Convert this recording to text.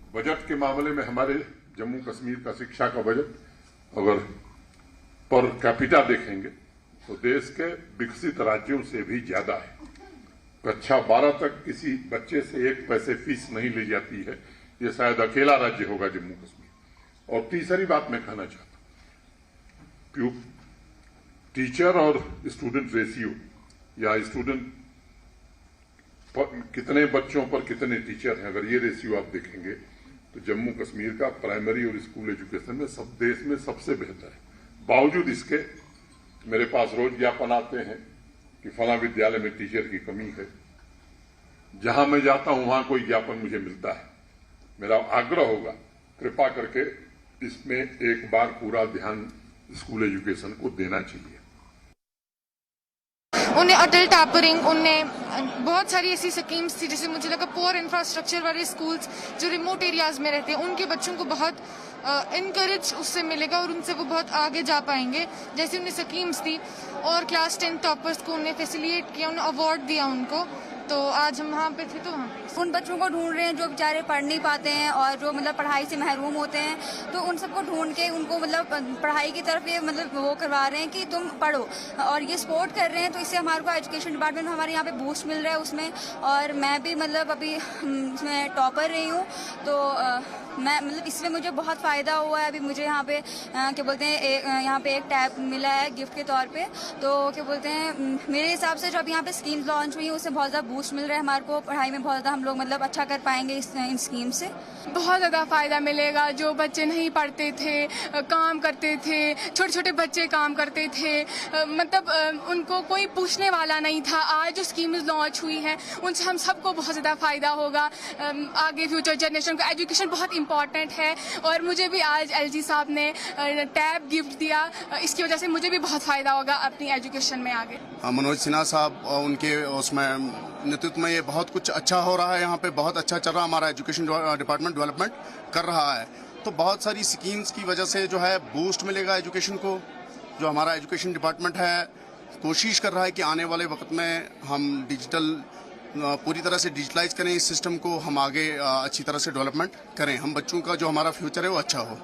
Budget के मामले में हमारे जम्मू कश्मीर का शिक्षा का बजट अगर पर कैपिटा देखेंगे तो देश के विकसित राज्यों से भी ज्यादा है। कक्षा 12 तक किसी बच्चे से 1 पैसे फीस नहीं ली जाती है। ये शायद अकेला राज्य होगा जम्मू कश्मीर। और तीसरी बात मैं कहना चाहता हूं, टीचर और स्टूडेंट रेशियो या स्टूडेंट कितने बच्चों पर कितने टीचर हैं, अगर ये रेशियो आप देखेंगे तो जम्मू कश्मीर का प्राइमरी और स्कूल एजुकेशन में सब देश में सबसे बेहतर है। बावजूद इसके मेरे पास रोज ज्ञापन आते हैं कि फला विद्यालय में टीचर की कमी है। जहां मैं जाता हूं वहां कोई ज्ञापन मुझे मिलता है। मेरा आग्रह होगा, कृपा करके इसमें एक बार पूरा ध्यान स्कूल एजुकेशन को देना चाहिए। उन्हें अटल टैपरिंग, उन्हें बहुत सारी ऐसी स्कीम्स थी, जैसे मुझे लगा पुअर इंफ्रास्ट्रक्चर वाले स्कूल्स जो रिमोट एरियाज में रहते हैं उनके बच्चों को बहुत इनकरेज उससे मिलेगा और उनसे वो बहुत आगे जा पाएंगे। जैसे उन्हें स्कीम्स थी और क्लास 10 टॉपर्स को उन्हें फैसिलिटेट किया, उन्हें अवार्ड दिया उनको। तो आज हम वहाँ पे थे तो वहाँ उन बच्चों को ढूंढ रहे हैं जो बेचारे पढ़ नहीं पाते हैं और जो मतलब पढ़ाई से महरूम होते हैं, तो उन सबको ढूंढ के उनको मतलब पढ़ाई की तरफ ये मतलब वो करवा रहे हैं कि तुम पढ़ो और ये सपोर्ट कर रहे हैं। तो इससे हमारे को एजुकेशन डिपार्टमेंट में हमारे यहाँ पे बूस्ट मिल रहा है उसमें। और मैं भी मतलब अभी इसमें टॉपर रही हूँ, तो मैं मतलब इसमें मुझे बहुत फ़ायदा हुआ है। अभी मुझे यहाँ पे क्या बोलते हैं यहाँ पे एक टैब मिला है गिफ्ट के तौर पे। तो क्या बोलते हैं मेरे हिसाब से जब यहाँ पे स्कीम्स लॉन्च हुई है उससे बहुत ज़्यादा बूस्ट मिल रहा है हमारे को। पढ़ाई में बहुत ज़्यादा हम लोग मतलब अच्छा कर पाएंगे इन स्कीम से। बहुत ज़्यादा फ़ायदा मिलेगा। जो बच्चे नहीं पढ़ते थे, काम करते थे, छोटे छोटे बच्चे काम करते थे, मतलब उनको कोई पूछने वाला नहीं था। आज जो स्कीम्स लॉन्च हुई हैं उनसे हम सबको बहुत ज़्यादा फ़ायदा होगा। आगे फ्यूचर जनरेशन को एजुकेशन बहुत इम्पॉर्टेंट है। और मुझे भी आज एलजी साहब ने टैब गिफ्ट दिया, इसकी वजह से मुझे भी बहुत फ़ायदा होगा अपनी एजुकेशन में आगे। मनोज सिन्हा साहब उनके उसमें नेतृत्व में ये बहुत कुछ अच्छा हो रहा है। यहाँ पे बहुत अच्छा चल रहा है, हमारा एजुकेशन डिपार्टमेंट डेवलपमेंट कर रहा है। तो बहुत सारी स्कीम्स की वजह से जो है बूस्ट मिलेगा एजुकेशन को। जो हमारा एजुकेशन डिपार्टमेंट है कोशिश कर रहा है कि आने वाले वक्त में हम डिजिटल पूरी तरह से डिजिटलाइज करें इस सिस्टम को, हम आगे अच्छी तरह से डेवलपमेंट करें, हम बच्चों का जो हमारा फ्यूचर है वो अच्छा हो।